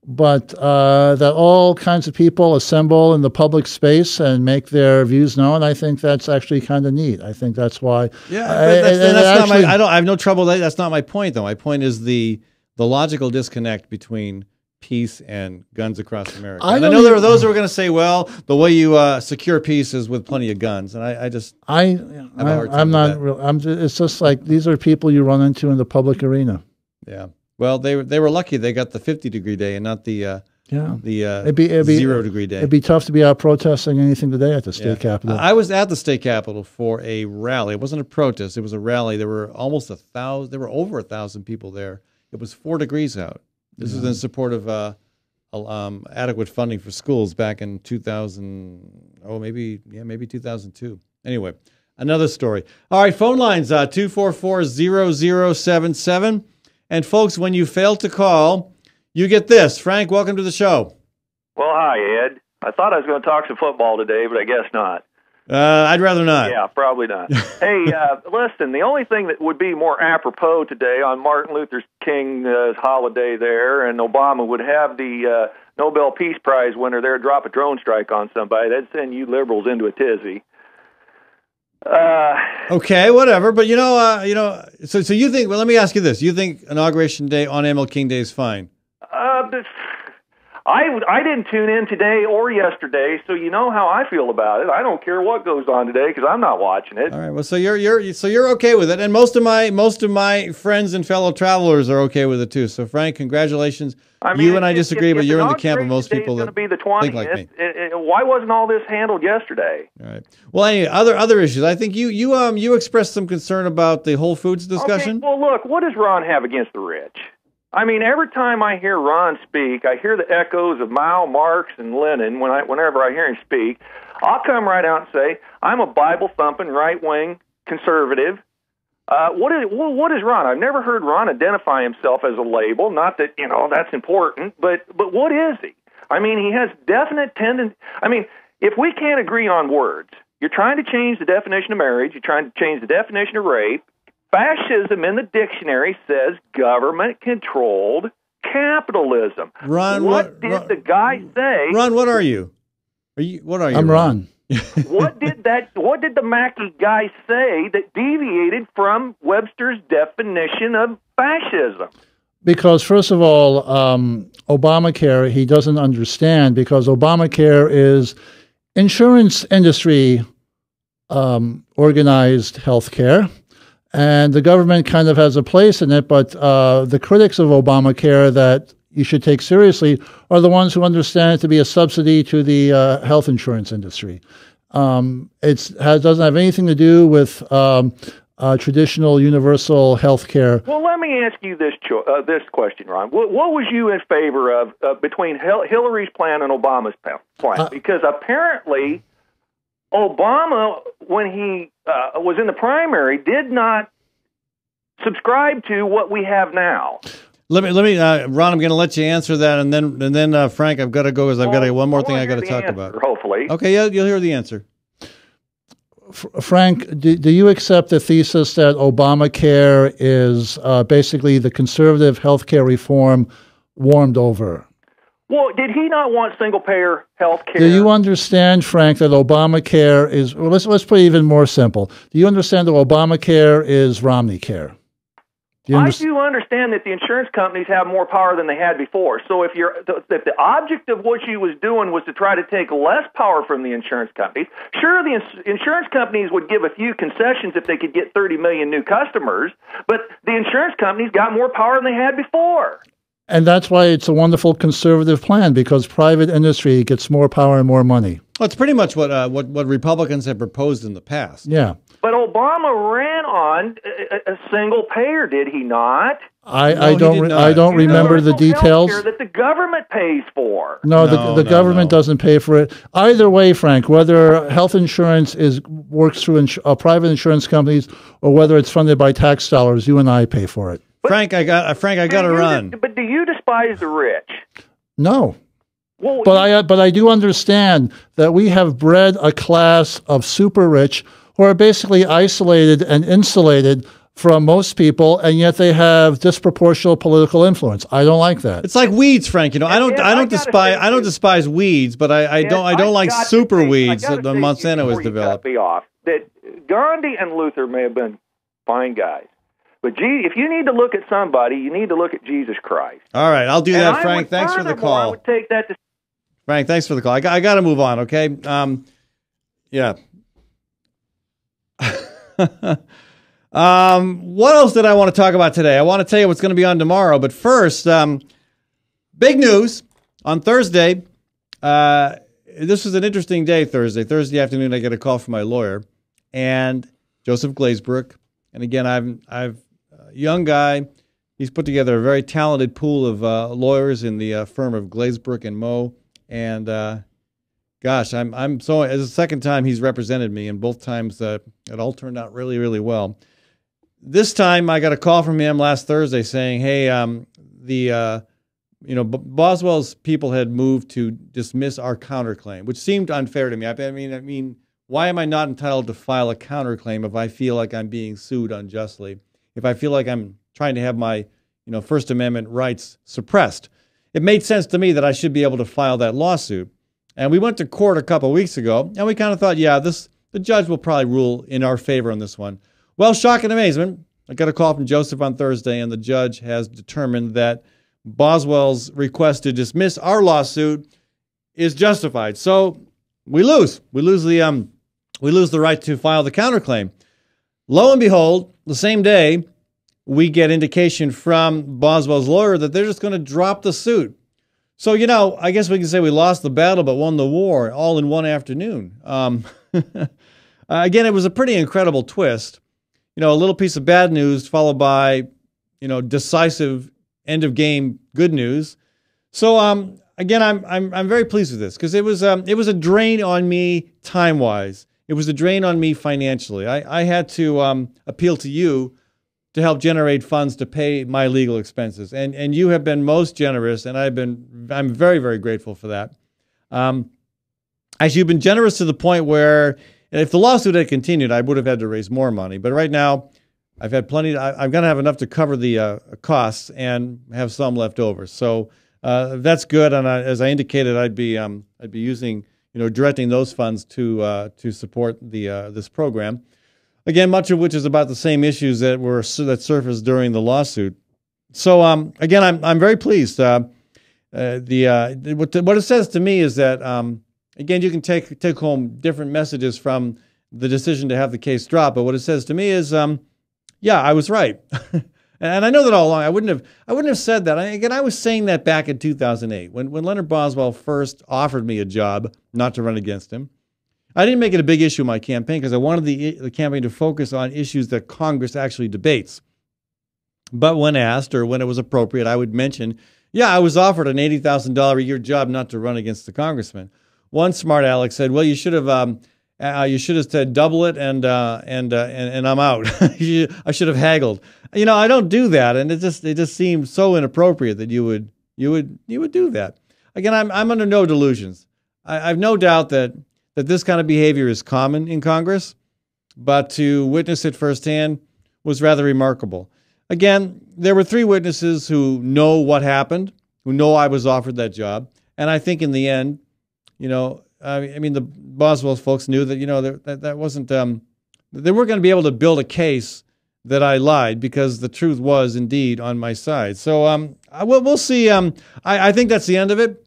But that all kinds of people assemble in the public space and make their views known, I think that's actually kind of neat. I think that's why. Yeah, that's not I have no trouble. That's not my point, though. My point is the logical disconnect between peace and Guns Across America. I know there are those who are going to say, well, the way you secure peace is with plenty of guns, and I'm not real. It's just like these are people you run into in the public arena. Yeah. Well, they were lucky they got the 50-degree day and not the 0-degree day. It'd be tough to be out protesting anything today at the state capitol. I was at the state capitol for a rally. It wasn't a protest; it was a rally. There were almost 1,000. There were over 1,000 people there. It was 4 degrees out. This is in support of adequate funding for schools back in 2000. 2002. Anyway, another story. All right, phone lines 244-0077. And folks, when you fail to call, you get this. Frank, welcome to the show. Well, hi, Ed. I thought I was going to talk some football today, but I guess not. I'd rather not. Yeah, probably not. Hey, listen, the only thing that would be more apropos today on Martin Luther King's holiday there, and Obama would have the Nobel Peace Prize winner there drop a drone strike on somebody, that'd send you liberals into a tizzy. Okay, whatever. But so you think? Well, let me ask you this: you think Inauguration Day on MLK King Day is fine? I didn't tune in today or yesterday, so you know how I feel about it. I don't care what goes on today because I'm not watching it. All right. Well, so you're okay with it, and most of my friends and fellow travelers are okay with it too. So, Frank, congratulations. I mean, you and I disagree, but you're in the camp of most people that be the 20th, think like me. Why wasn't all this handled yesterday? All right. Well, anyway, other issues. I think you expressed some concern about the Whole Foods discussion. Okay, well, look, what does Ron have against the rich? I mean, every time I hear Ron speak, I hear the echoes of Mao, Marx, and Lenin. Whenever I hear him speak, I'll come right out and say, I'm a Bible-thumping, right-wing conservative. What is Ron? I've never heard Ron identify himself as a label. Not that, that's important, but what is he? I mean, he has definite tendency. I mean, if we can't agree on words, you're trying to change the definition of marriage, you're trying to change the definition of rape. Fascism in the dictionary says government-controlled capitalism. Ron, what did the guy say? Ron, what are you? What are you? I'm Ron. What did the Mackey guy say that deviated from Webster's definition of fascism? Because first of all, Obamacare he doesn't understand because Obamacare is insurance industry organized health care. And the government kind of has a place in it, but the critics of Obamacare that you should take seriously are the ones who understand it to be a subsidy to the health insurance industry. doesn't have anything to do with traditional universal health care. Well, let me ask you this question, Ron. What was you in favor of between Hillary's plan and Obama's plan? Because apparently Obama, when he was in the primary, did not subscribe to what we have now. Let me, Ron. I'm going to let you answer that, and then Frank, I've got to go because I've got one more thing I got to talk about. Hopefully, okay. Yeah, you'll hear the answer. Frank, do you accept the thesis that Obamacare is basically the conservative health care reform warmed over? Well, did he not want single-payer health care? Do you understand, Frank, that Obamacare is? Well, let's put it even more simple. Do you understand that Obamacare is Romney care? I do understand that the insurance companies have more power than they had before. So if the object of what she was doing was to try to take less power from the insurance companies, sure, the insurance companies would give a few concessions if they could get 30 million new customers, but the insurance companies got more power than they had before. And that's why it's a wonderful conservative plan, because private industry gets more power and more money. Well, it's pretty much what Republicans have proposed in the past. Yeah. But Obama ran on a single payer, did he not? I don't remember the details. That the government pays for. No, the government doesn't pay for it. Either way, Frank, whether health insurance works through private insurance companies or whether it's funded by tax dollars, you and I pay for it. Frank, I got to run. But do you despise the rich? No. Well, but I do understand that we have bred a class of super rich who are basically isolated and insulated from most people, and yet they have disproportional political influence. I don't like that. It's like weeds, Frank. You know, I don't despise weeds, but I don't like super weeds that Monsanto has developed. That Gandhi and Luther may have been fine guys, but if you need to look at somebody, you need to look at Jesus Christ. All right, I'll do that, Frank. Thanks for the call. I would take that to Frank, thanks for the call. I got to move on, okay? Yeah. What else did I want to talk about today? I want to tell you what's going to be on tomorrow, but first, big news on Thursday. This was an interesting day, Thursday afternoon. I get a call from my lawyer, and Joseph Glazebrook. And again, I've a young guy. He's put together a very talented pool of lawyers in the firm of Glazebrook and Moe. And gosh, I'm so. It's the second time he's represented me, and both times it all turned out really, really well. This time, I got a call from him last Thursday saying, "Hey, Boswell's people had moved to dismiss our counterclaim, which seemed unfair to me. I mean, why am I not entitled to file a counterclaim if I feel like I'm being sued unjustly? If I feel like I'm trying to have my, First Amendment rights suppressed?" It made sense to me that I should be able to file that lawsuit. And we went to court a couple of weeks ago, and we kind of thought, the judge will probably rule in our favor on this one. Well, shock and amazement, I got a call from Joseph on Thursday, and the judge has determined that Boswell's request to dismiss our lawsuit is justified. So we lose. We lose the right to file the counterclaim. Lo and behold, the same day, we get indication from Boswell's lawyer that they're just going to drop the suit. So, I guess we can say we lost the battle but won the war all in one afternoon. Again, it was a pretty incredible twist. A little piece of bad news followed by, decisive end of game good news. So, again, I'm very pleased with this because it was a drain on me time-wise. It was a drain on me financially. I had to appeal to you to help generate funds to pay my legal expenses. And you have been most generous, and I'm very, very grateful for that. Actually, you've been generous to the point where if the lawsuit had continued, I would have had to raise more money. But right now, I've had plenty. I'm going to have enough to cover the costs and have some left over. So that's good. And as I indicated, I'd be using, directing those funds to support this program. Again, much of which is about the same issues that surfaced during the lawsuit. So again, I'm very pleased. What it says to me is that again, you can take home different messages from the decision to have the case drop. But what it says to me is, I was right, and I know that all along. I wouldn't have said that. I was saying that back in 2008 when Leonard Boswell first offered me a job not to run against him. I didn't make it a big issue in my campaign because I wanted the campaign to focus on issues that Congress actually debates. But when asked or when it was appropriate, I would mention, yeah, I was offered an $80,000 a year job not to run against the congressman. One smart aleck said, well, you should have said double it and I'm out. I should have haggled. You know, I don't do that, and it just seems so inappropriate that you would do that. Again, I'm under no delusions. I've no doubt that this kind of behavior is common in Congress, but to witness it firsthand was rather remarkable. Again, there were 3 witnesses who know what happened, who know I was offered that job, and I think in the end, you know, I mean, the Boswell folks knew that, you know, that wasn't, they weren't going to be able to build a case that I lied because the truth was indeed on my side. So we'll see. I think that's the end of it.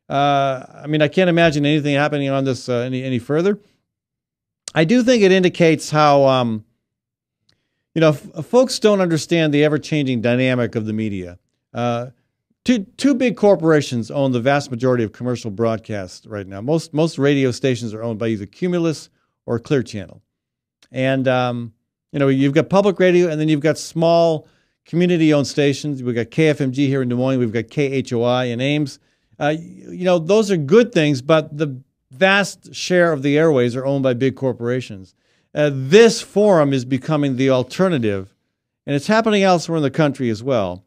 I mean, I can't imagine anything happening on this any further. I do think it indicates how, you know, folks don't understand the ever-changing dynamic of the media. Two big corporations own the vast majority of commercial broadcasts right now. Most radio stations are owned by either Cumulus or Clear Channel. And, you know, you've got public radio, and then you've got small community-owned stations. We've got KFMG here in Des Moines. We've got KHOI in Ames. You know, those are good things, but the vast share of the airways are owned by big corporations. This forum is becoming the alternative, and it's happening elsewhere in the country as well.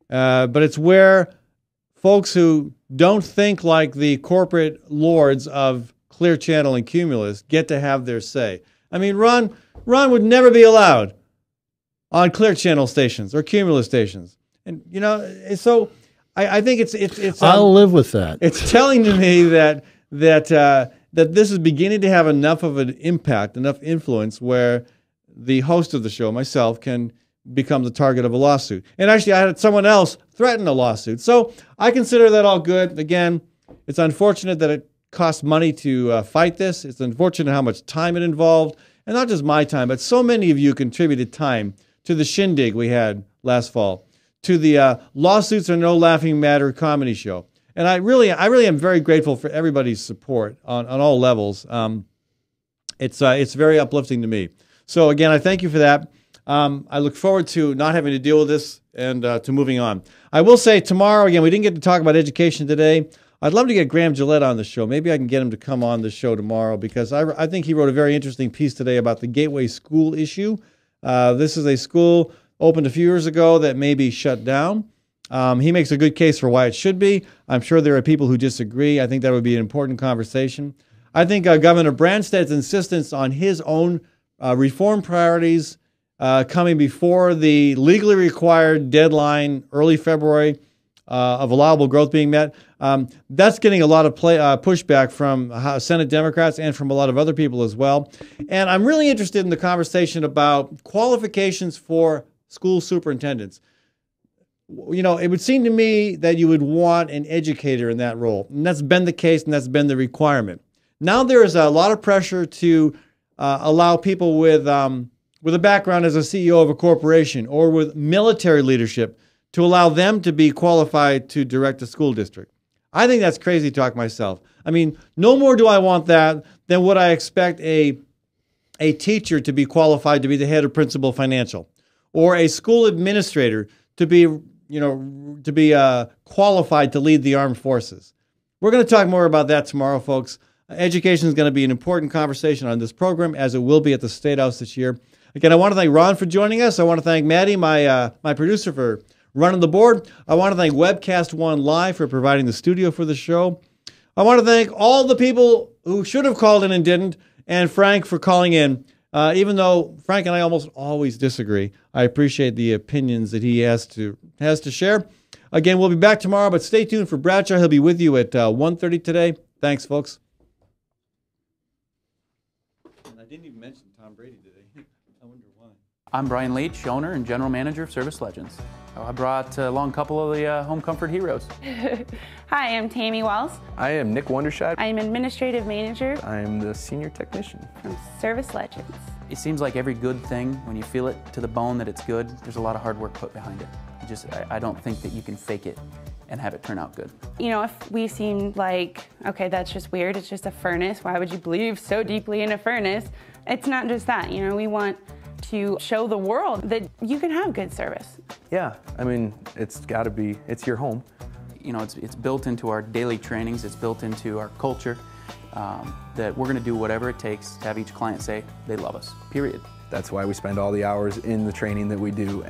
But it's where folks who don't think like the corporate lords of Clear Channel and Cumulus get to have their say. I mean, Ron would never be allowed on Clear Channel stations or Cumulus stations. And, you know, so I think it's I'll live with that. It's telling to me that this is beginning to have enough of an impact, enough influence where the host of the show, myself, can become the target of a lawsuit. And actually, I had someone else threaten a lawsuit. So I consider that all good. Again, it's unfortunate that it costs money to fight this. It's unfortunate how much time it involved. And not just my time, but so many of you contributed time to the shindig we had last fall, to the Lawsuits Are No Laughing Matter comedy show. And I really am very grateful for everybody's support on all levels. It's very uplifting to me. So again, I thank you for that. I look forward to not having to deal with this and to moving on. I will say tomorrow, again, we didn't get to talk about education today. I'd love to get Graham Gillette on the show. Maybe I can get him to come on the show tomorrow because I think he wrote a very interesting piece today about the Gateway School issue. This is a school opened a few years ago that may be shut down. He makes a good case for why it should be. I'm sure there are people who disagree. I think that would be an important conversation. I think Governor Branstad's insistence on his own reform priorities coming before the legally required deadline, early February, of allowable growth being met, that's getting a lot of pushback from Senate Democrats and from a lot of other people as well. And I'm really interested in the conversation about qualifications for school superintendents. You know, it would seem to me that you would want an educator in that role. And that's been the case, and that's been the requirement. Now there is a lot of pressure to allow people with a background as a CEO of a corporation or with military leadership to allow them to be qualified to direct a school district. I think that's crazy talk myself. I mean, no more do I want that than would I expect a teacher to be qualified to be the head of principal financial or a school administrator to be qualified to lead the armed forces. We're going to talk more about that tomorrow, folks. Education is going to be an important conversation on this program, as it will be at the State House this year. Again, I want to thank Ron for joining us. I want to thank Maddie, my producer, for running the board. I want to thank Webcast One Live for providing the studio for the show. I want to thank all the people who should have called in and didn't, and Frank for calling in. Even though Frank and I almost always disagree, I appreciate the opinions that he has to share. Again, we'll be back tomorrow, but stay tuned for Bradshaw. He'll be with you at 1:30 today. Thanks, folks. And I didn't even mention Tom Brady today. I wonder why. I'm Brian Leach, owner and general manager of Service Legends. I brought along a couple of the home comfort heroes. Hi, I'm Tammy Wells. I am Nick Wondershot. I am administrative manager. I am the senior technician. From Service Legends. It seems like every good thing, when you feel it to the bone that it's good, there's a lot of hard work put behind it. I don't think that you can fake it. and have it turn out good. You know, if we seem like, okay, that's just weird, it's just a furnace, why would you believe so deeply in a furnace? It's not just that, you know, we want to show the world that you can have good service. Yeah, I mean, it's got to be, it's your home. You know, it's built into our daily trainings, it's built into our culture, that we're going to do whatever it takes to have each client say they love us, period. That's why we spend all the hours in the training that we do.